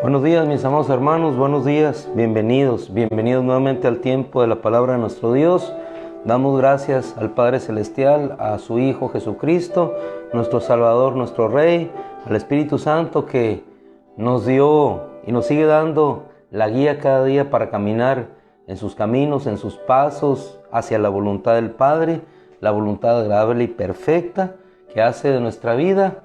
Buenos días, mis amados hermanos, buenos días, bienvenidos nuevamente al tiempo de la palabra de nuestro Dios. Damos gracias al Padre Celestial, a su Hijo Jesucristo, nuestro Salvador, nuestro Rey, al Espíritu Santo que nos dio y nos sigue dando la guía cada día para caminar en sus caminos, en sus pasos hacia la voluntad del Padre, la voluntad agradable y perfecta que hace de nuestra vida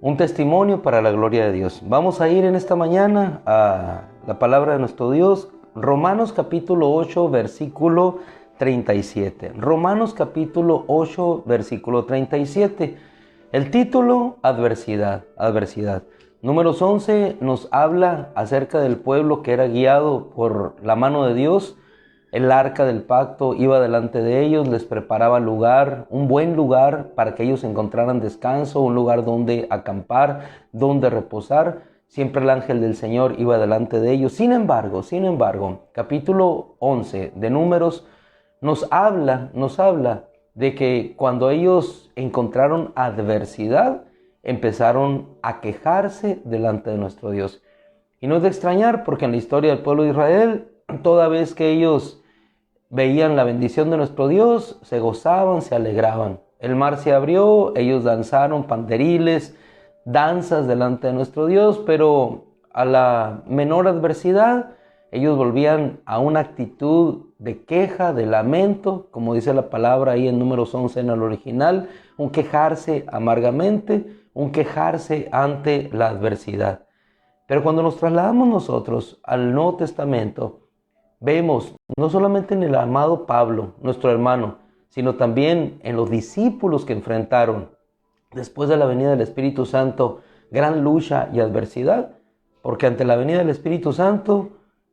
un testimonio para la gloria de Dios. Vamos a ir en esta mañana a la palabra de nuestro Dios, Romanos capítulo 8, versículo 37. Romanos capítulo 8, versículo 37. El título, adversidad. Números 11 nos habla acerca del pueblo que era guiado por la mano de Dios. El arca del pacto iba delante de ellos, les preparaba lugar, un buen lugar para que ellos encontraran descanso, un lugar donde acampar, donde reposar. Siempre el ángel del Señor iba delante de ellos. Sin embargo, capítulo 11 de Números nos habla de que cuando ellos encontraron adversidad, empezaron a quejarse delante de nuestro Dios. Y no es de extrañar, porque en la historia del pueblo de Israel, toda vez que ellos veían la bendición de nuestro Dios, se gozaban, se alegraban. El mar se abrió, ellos danzaron panderiles, danzas delante de nuestro Dios, pero a la menor adversidad, ellos volvían a una actitud de queja, de lamento, como dice la palabra ahí en Números 11 en el original, un quejarse amargamente, un quejarse ante la adversidad. Pero cuando nos trasladamos nosotros al Nuevo Testamento, vemos no solamente en el amado Pablo, nuestro hermano, sino también en los discípulos que enfrentaron, después de la venida del Espíritu Santo, gran lucha y adversidad, porque ante la venida del Espíritu Santo,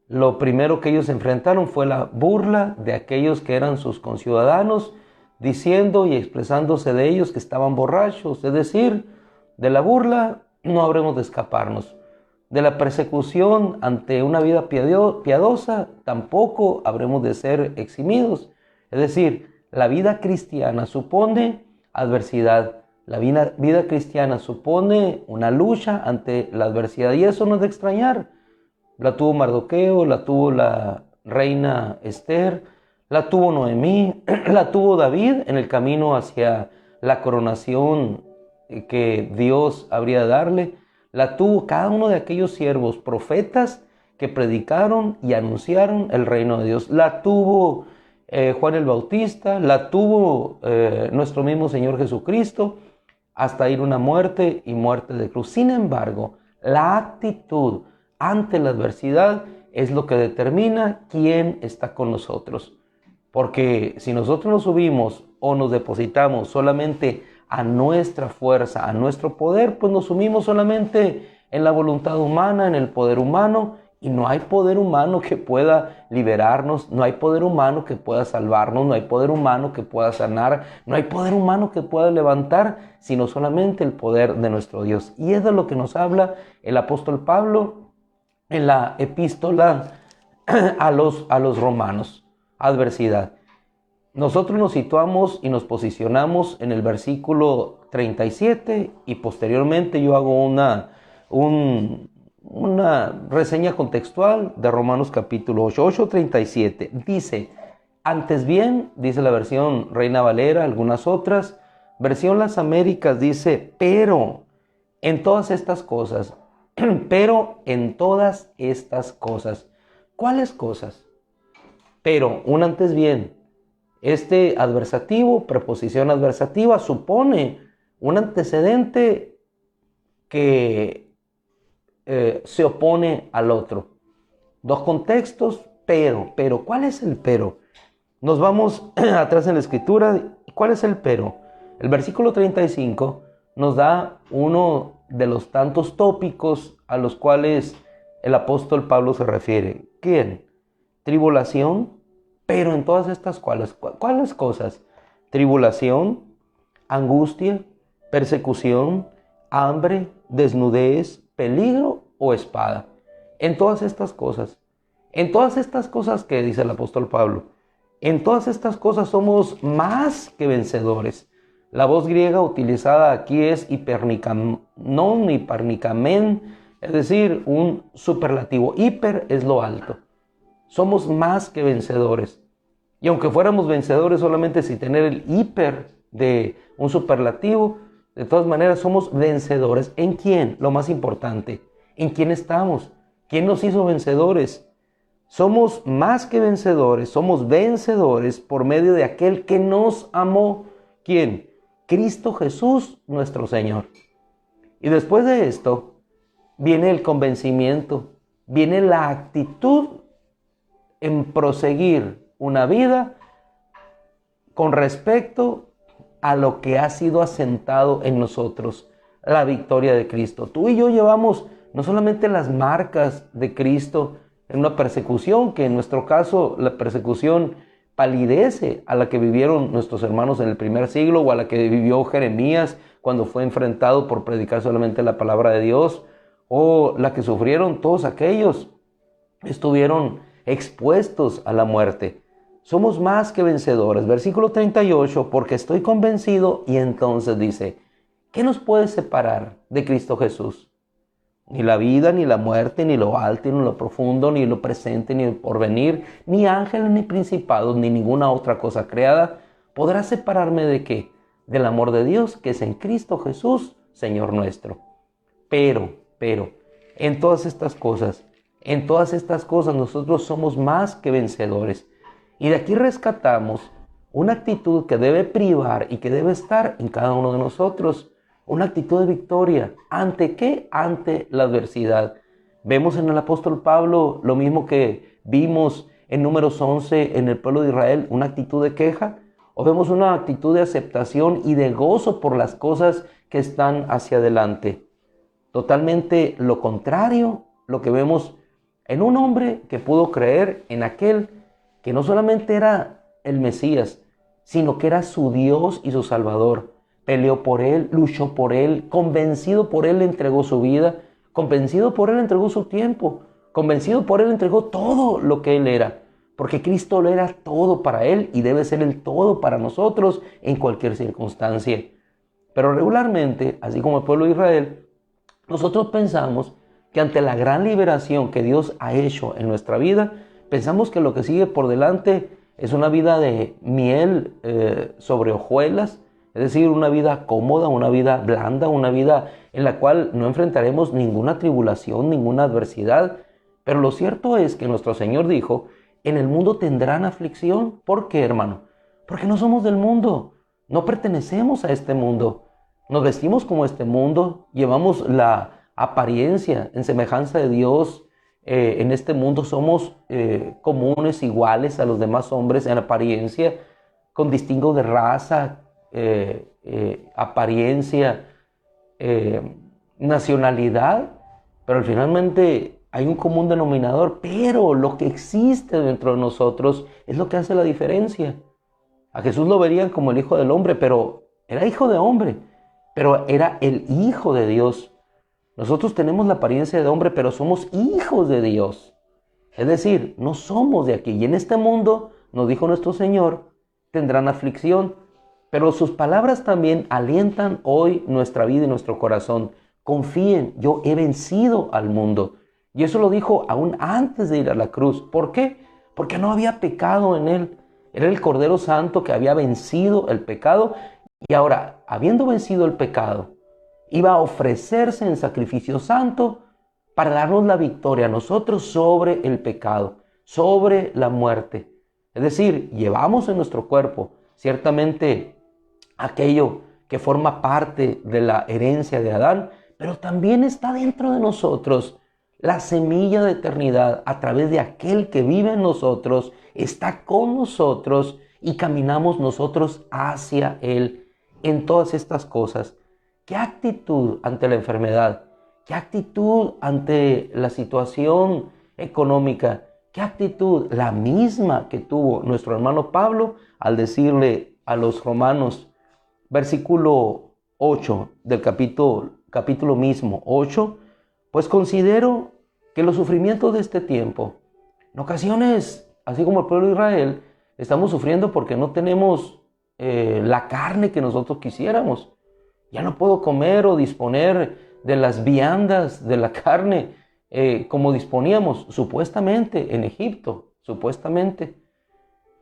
lo primero que ellos enfrentaron fue la burla de aquellos que eran sus conciudadanos, diciendo y expresándose de ellos que estaban borrachos, es decir, de la burla no habremos de escaparnos. De la persecución ante una vida piadosa, tampoco habremos de ser eximidos. Es decir, la vida cristiana supone adversidad. La vida cristiana supone una lucha ante la adversidad. Y eso no es de extrañar. La tuvo Mardoqueo, la tuvo la reina Esther, la tuvo Noemí, la tuvo David en el camino hacia la coronación que Dios habría de darle. La tuvo cada uno de aquellos siervos profetas que predicaron y anunciaron el reino de Dios. La tuvo Juan el Bautista, la tuvo nuestro mismo Señor Jesucristo, hasta ir una muerte y muerte de cruz. Sin embargo, la actitud ante la adversidad es lo que determina quién está con nosotros. Porque si nosotros nos subimos o nos depositamos solamente a nuestra fuerza, a nuestro poder, pues nos sumimos solamente en la voluntad humana, en el poder humano, y no hay poder humano que pueda liberarnos, no hay poder humano que pueda salvarnos, no hay poder humano que pueda sanar, no hay poder humano que pueda levantar, sino solamente el poder de nuestro Dios. Y es de lo que nos habla el apóstol Pablo en la epístola a los romanos. Adversidad. Nosotros nos situamos y nos posicionamos en el versículo 37 y posteriormente yo hago una reseña contextual de Romanos capítulo 8, 8:37. Dice, antes bien, dice la versión Reina Valera, algunas otras, versión Las Américas dice, pero en todas estas cosas, ¿cuáles cosas? Pero un antes bien. Este adversativo, preposición adversativa, supone un antecedente que se opone al otro. Dos contextos, pero. ¿Cuál es el pero? Nos vamos atrás en la escritura. ¿Cuál es el pero? El versículo 35 nos da uno de los tantos tópicos a los cuales el apóstol Pablo se refiere. ¿Quién? Tribulación. Pero en todas estas, ¿cuáles cosas? Tribulación, angustia, persecución, hambre, desnudez, peligro o espada. En todas estas cosas que dice el apóstol Pablo, en todas estas cosas somos más que vencedores. La voz griega utilizada aquí es hipernikamón, hipernikamen, es decir, un superlativo. Hiper es lo alto. Somos más que vencedores. Y aunque fuéramos vencedores solamente sin tener el hiper de un superlativo, de todas maneras somos vencedores. ¿En quién? Lo más importante. ¿En quién estamos? ¿Quién nos hizo vencedores? Somos más que vencedores, somos vencedores por medio de aquel que nos amó. ¿Quién? Cristo Jesús, nuestro Señor. Y después de esto, viene el convencimiento, viene la actitud en proseguir una vida con respecto a lo que ha sido asentado en nosotros, la victoria de Cristo. Tú y yo llevamos no solamente las marcas de Cristo en una persecución, que en nuestro caso la persecución palidece a la que vivieron nuestros hermanos en el primer siglo o a la que vivió Jeremías cuando fue enfrentado por predicar solamente la palabra de Dios, o la que sufrieron todos aquellos estuvieron expuestos a la muerte. Somos más que vencedores. Versículo 38, porque estoy convencido, y entonces dice, ¿qué nos puede separar de Cristo Jesús? Ni la vida, ni la muerte, ni lo alto, ni lo profundo, ni lo presente, ni el porvenir, ni ángeles, ni principados, ni ninguna otra cosa creada podrá separarme ¿de qué? Del amor de Dios que es en Cristo Jesús, Señor nuestro. Pero, en todas estas cosas nosotros somos más que vencedores. Y de aquí rescatamos una actitud que debe privar y que debe estar en cada uno de nosotros. Una actitud de victoria. ¿Ante qué? Ante la adversidad. Vemos en el apóstol Pablo lo mismo que vimos en Números 11 en el pueblo de Israel, una actitud de queja. O vemos una actitud de aceptación y de gozo por las cosas que están hacia adelante. Totalmente lo contrario, lo que vemos en un hombre que pudo creer en aquel que no solamente era el Mesías, sino que era su Dios y su Salvador. Peleó por él, luchó por él, convencido por él le entregó su vida, convencido por él le entregó su tiempo, convencido por él le entregó todo lo que él era, porque Cristo lo era todo para él y debe ser el todo para nosotros en cualquier circunstancia. Pero regularmente, así como el pueblo de Israel, nosotros pensamos que ante la gran liberación que Dios ha hecho en nuestra vida, pensamos que lo que sigue por delante es una vida de miel sobre hojuelas, es decir, una vida cómoda, una vida blanda, una vida en la cual no enfrentaremos ninguna tribulación, ninguna adversidad. Pero lo cierto es que nuestro Señor dijo, en el mundo tendrán aflicción. ¿Por qué, hermano? Porque no somos del mundo, no pertenecemos a este mundo. Nos vestimos como este mundo, llevamos la apariencia en semejanza de Dios. En este mundo somos comunes, iguales a los demás hombres en apariencia, con distingo de raza, apariencia, nacionalidad, pero finalmente hay un común denominador. Pero lo que existe dentro de nosotros es lo que hace la diferencia. A Jesús lo verían como el Hijo del Hombre, pero era hijo de hombre, pero era el Hijo de Dios. Nosotros tenemos la apariencia de hombre, pero somos hijos de Dios. Es decir, no somos de aquí. Y en este mundo, nos dijo nuestro Señor, tendrán aflicción. Pero sus palabras también alientan hoy nuestra vida y nuestro corazón. Confíen, yo he vencido al mundo. Y eso lo dijo aún antes de ir a la cruz. ¿Por qué? Porque no había pecado en él. Era el Cordero Santo que había vencido el pecado. Y ahora, habiendo vencido el pecado, iba a ofrecerse en sacrificio santo para darnos la victoria a nosotros sobre el pecado, sobre la muerte. Es decir, llevamos en nuestro cuerpo ciertamente aquello que forma parte de la herencia de Adán, pero también está dentro de nosotros la semilla de eternidad a través de aquel que vive en nosotros, está con nosotros y caminamos nosotros hacia él en todas estas cosas. ¿Qué actitud ante la enfermedad? ¿Qué actitud ante la situación económica? ¿Qué actitud? La misma que tuvo nuestro hermano Pablo al decirle a los romanos, versículo 8 del capítulo mismo, 8, pues considero que los sufrimientos de este tiempo, en ocasiones, así como el pueblo de Israel, estamos sufriendo porque no tenemos la carne que nosotros quisiéramos. Ya no puedo comer o disponer de las viandas de la carne, como disponíamos supuestamente en Egipto, supuestamente.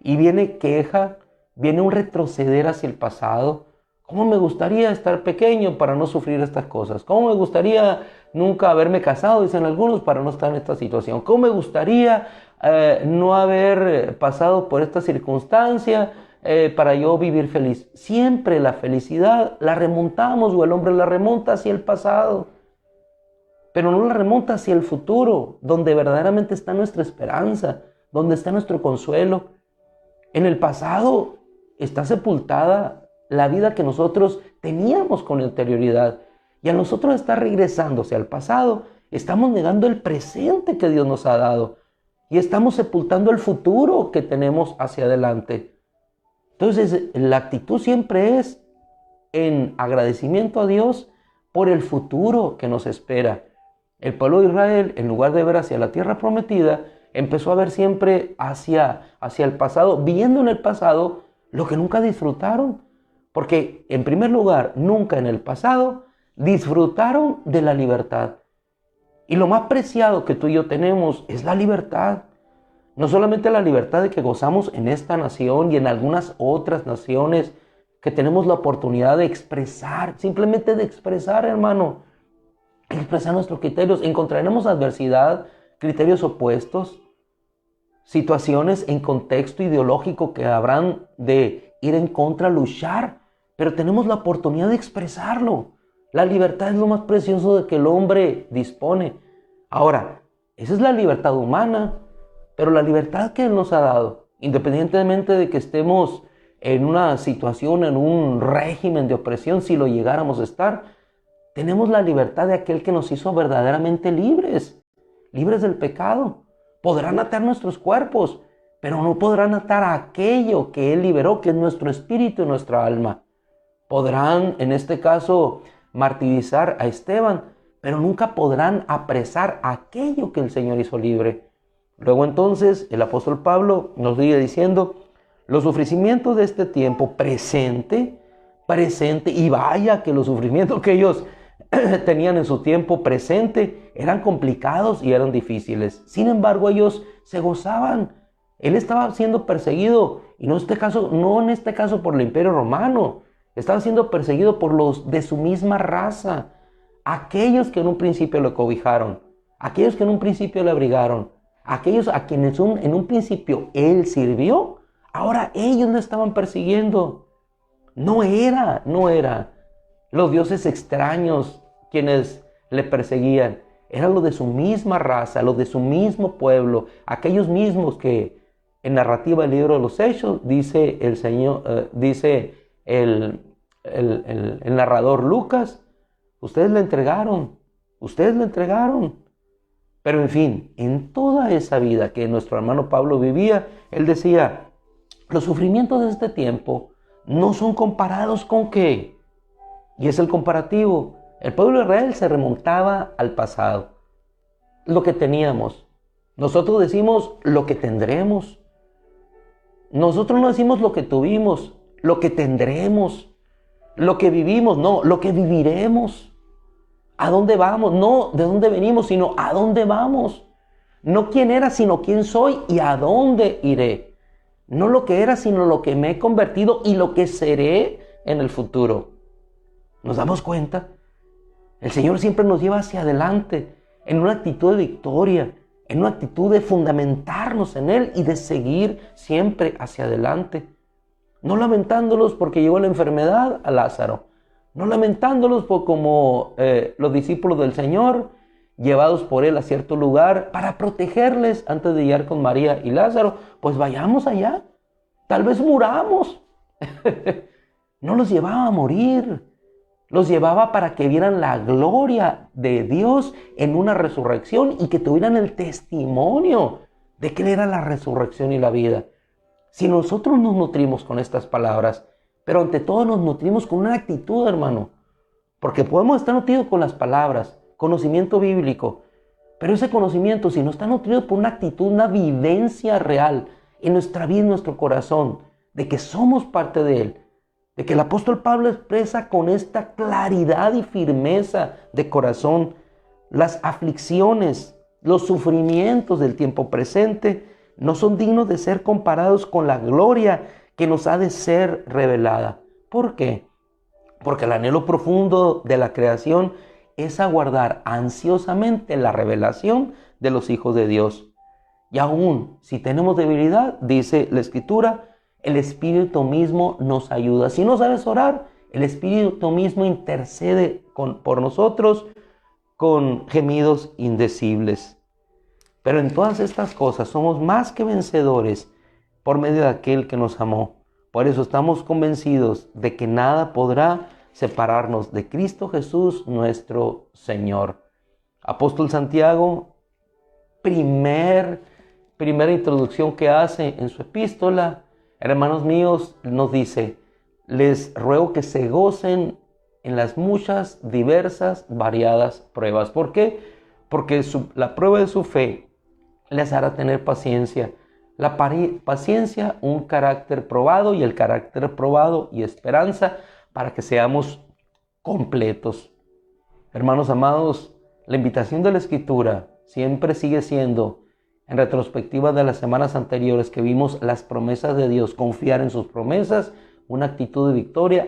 Y viene queja, viene un retroceder hacia el pasado. ¿Cómo me gustaría estar pequeño para no sufrir estas cosas? ¿Cómo me gustaría nunca haberme casado, dicen algunos, para no estar en esta situación? ¿Cómo me gustaría no haber pasado por esta circunstancia para yo vivir feliz? Siempre la felicidad la remontamos, o el hombre la remonta hacia el pasado, pero no la remonta hacia el futuro, donde verdaderamente está nuestra esperanza, donde está nuestro consuelo. En el pasado está sepultada la vida que nosotros teníamos con anterioridad. Y a nosotros estar regresándose al pasado, estamos negando el presente que Dios nos ha dado. Y estamos sepultando el futuro que tenemos hacia adelante. Entonces, la actitud siempre es en agradecimiento a Dios por el futuro que nos espera. El pueblo de Israel, en lugar de ver hacia la tierra prometida, empezó a ver siempre hacia el pasado, viendo en el pasado lo que nunca disfrutaron. Porque, en primer lugar, nunca en el pasado disfrutaron de la libertad. Y lo más preciado que tú y yo tenemos es la libertad. No solamente la libertad de que gozamos en esta nación y en algunas otras naciones, que tenemos la oportunidad de expresar, simplemente de expresar, hermano, expresar nuestros criterios. Encontraremos adversidad, criterios opuestos, situaciones en contexto ideológico que habrán de ir en contra, luchar, pero tenemos la oportunidad de expresarlo. La libertad es lo más precioso de que el hombre dispone. Ahora, esa es la libertad humana, pero la libertad que Él nos ha dado, independientemente de que estemos en una situación, en un régimen de opresión, si lo llegáramos a estar, tenemos la libertad de aquel que nos hizo verdaderamente libres, libres del pecado. Podrán atar nuestros cuerpos, pero no podrán atar a aquello que Él liberó, que es nuestro espíritu y nuestra alma. Podrán, en este caso, martirizar a Esteban, pero nunca podrán apresar aquello que el Señor hizo libre. Luego entonces el apóstol Pablo nos sigue diciendo: los sufrimientos de este tiempo presente, y vaya que los sufrimientos que ellos tenían en su tiempo presente eran complicados y eran difíciles. Sin embargo, ellos se gozaban. Él estaba siendo perseguido, y no en este caso por el Imperio Romano. Estaba siendo perseguido por los de su misma raza, aquellos que en un principio lo cobijaron, aquellos que en un principio le abrigaron, aquellos a quienes en un principio Él sirvió. Ahora ellos lo estaban persiguiendo. No era los dioses extraños quienes le perseguían. Eran los de su misma raza, los de su mismo pueblo, aquellos mismos que en narrativa del libro de los Hechos dice el Señor, dice el narrador Lucas: ustedes le entregaron. Pero en fin, en toda esa vida que nuestro hermano Pablo vivía, él decía: los sufrimientos de este tiempo no son comparados con ¿qué? Y es el comparativo. El pueblo de Israel se remontaba al pasado, lo que teníamos. Nosotros decimos lo que tendremos. Nosotros no decimos lo que tuvimos, lo que tendremos, lo que vivimos, no, lo que viviremos. ¿A dónde vamos? No de dónde venimos, sino a dónde vamos. No quién era, sino quién soy y a dónde iré. No lo que era, sino lo que me he convertido y lo que seré en el futuro. ¿Nos damos cuenta? El Señor siempre nos lleva hacia adelante, en una actitud de victoria, en una actitud de fundamentarnos en Él y de seguir siempre hacia adelante. No lamentándolos porque llegó la enfermedad a Lázaro. No lamentándolos por como los discípulos del Señor, llevados por Él a cierto lugar para protegerles antes de llegar con María y Lázaro. Pues vayamos allá, tal vez muramos. No los llevaba a morir, los llevaba para que vieran la gloria de Dios en una resurrección y que tuvieran el testimonio de que Él era la resurrección y la vida. Si nosotros nos nutrimos con estas palabras, pero ante todo nos nutrimos con una actitud, hermano, porque podemos estar nutridos con las palabras, conocimiento bíblico, pero ese conocimiento, si no está nutrido por una actitud, una vivencia real en nuestra vida, en nuestro corazón, de que somos parte de Él, de que el apóstol Pablo expresa con esta claridad y firmeza de corazón las aflicciones, los sufrimientos del tiempo presente no son dignos de ser comparados con la gloria que nos ha de ser revelada. ¿Por qué? Porque el anhelo profundo de la creación es aguardar ansiosamente la revelación de los hijos de Dios. Y aún si tenemos debilidad, dice la Escritura, el Espíritu mismo nos ayuda. Si no sabes orar, el Espíritu mismo intercede por nosotros con gemidos indecibles. Pero en todas estas cosas somos más que vencedores por medio de aquel que nos amó. Por eso estamos convencidos de que nada podrá separarnos de Cristo Jesús, nuestro Señor. Apóstol Santiago, primera introducción que hace en su epístola, hermanos míos, nos dice: les ruego que se gocen en las muchas, diversas, variadas pruebas. ¿Por qué? Porque la prueba de su fe les hará tener paciencia. La paciencia, un carácter probado, y el carácter probado y esperanza para que seamos completos. Hermanos amados, la invitación de la Escritura siempre sigue siendo, en retrospectiva de las semanas anteriores que vimos las promesas de Dios, confiar en sus promesas, una actitud de victoria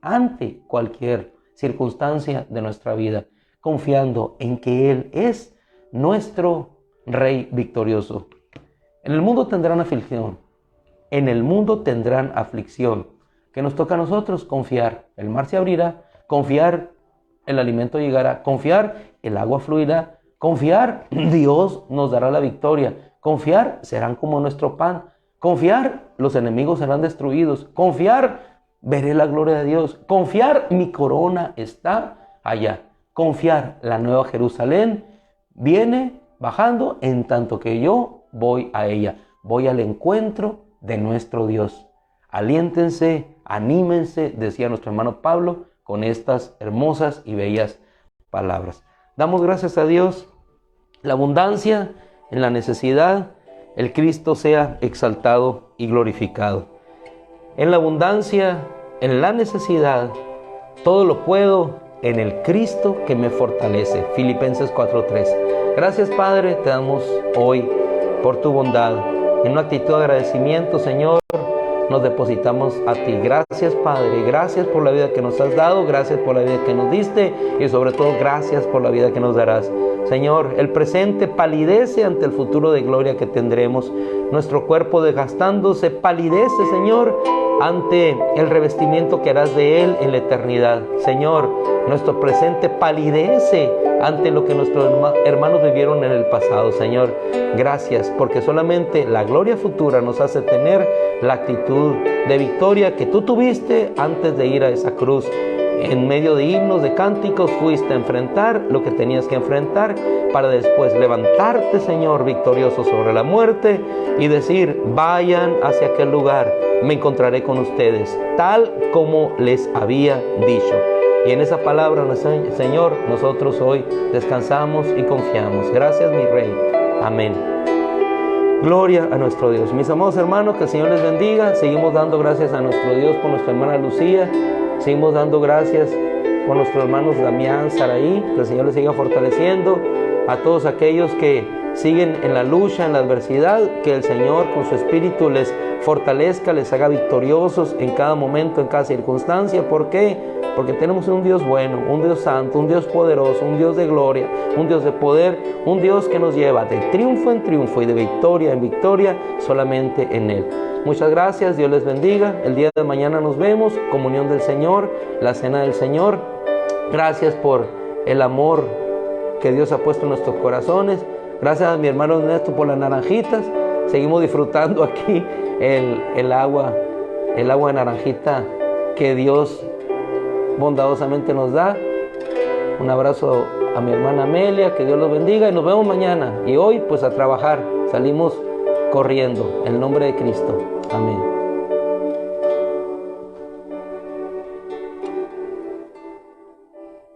ante cualquier circunstancia de nuestra vida, confiando en que Él es nuestro Rey victorioso. En el mundo tendrán aflicción, ¿Qué nos toca a nosotros? Confiar. El mar se abrirá, confiar, el alimento llegará, confiar, el agua fluirá, confiar, Dios nos dará la victoria, confiar, serán como nuestro pan, confiar, los enemigos serán destruidos, confiar, veré la gloria de Dios, confiar, mi corona está allá, confiar, la nueva Jerusalén viene bajando en tanto que yo voy a ella, voy al encuentro de nuestro Dios. Aliéntense, anímense, decía nuestro hermano Pablo, con estas hermosas y bellas palabras. Damos gracias a Dios, la abundancia, en la necesidad, el Cristo sea exaltado y glorificado. En la abundancia, en la necesidad, todo lo puedo en el Cristo que me fortalece. Filipenses 4:3. Gracias, Padre, te damos hoy por tu bondad. En una actitud de agradecimiento, Señor, nos depositamos a ti. Gracias, Padre, gracias por la vida que nos has dado, gracias por la vida que nos diste y sobre todo gracias por la vida que nos darás. Señor, el presente palidece ante el futuro de gloria que tendremos. Nuestro cuerpo desgastándose palidece, Señor, ante el revestimiento que harás de él en la eternidad. Señor, nuestro presente palidece ante lo que nuestros hermanos vivieron en el pasado. Señor, gracias, porque solamente la gloria futura nos hace tener la actitud de victoria que tú tuviste antes de ir a esa cruz. En medio de himnos, de cánticos, fuiste a enfrentar lo que tenías que enfrentar para después levantarte, Señor, victorioso sobre la muerte y decir: vayan hacia aquel lugar, me encontraré con ustedes, tal como les había dicho. Y en esa palabra, Señor, nosotros hoy descansamos y confiamos. Gracias, mi Rey. Amén. Gloria a nuestro Dios. Mis amados hermanos, que el Señor les bendiga. Seguimos dando gracias a nuestro Dios por nuestra hermana Lucía. Seguimos dando gracias por nuestros hermanos Damián, Saraí. Que el Señor les siga fortaleciendo. A todos aquellos que siguen en la lucha, en la adversidad, que el Señor con su Espíritu les fortalezca, les haga victoriosos en cada momento, en cada circunstancia. ¿Por qué? Porque tenemos un Dios bueno, un Dios santo, un Dios poderoso, un Dios de gloria, un Dios de poder, un Dios que nos lleva de triunfo en triunfo y de victoria en victoria solamente en Él. Muchas gracias, Dios les bendiga. El día de mañana nos vemos, comunión del Señor, la cena del Señor. Gracias por el amor que Dios ha puesto en nuestros corazones. Gracias a mi hermano Ernesto por las naranjitas. Seguimos disfrutando aquí el agua de naranjita que Dios bondadosamente nos da. Un abrazo a mi hermana Amelia, que Dios los bendiga y nos vemos mañana. Y hoy pues a trabajar, salimos corriendo en el nombre de Cristo. Amén.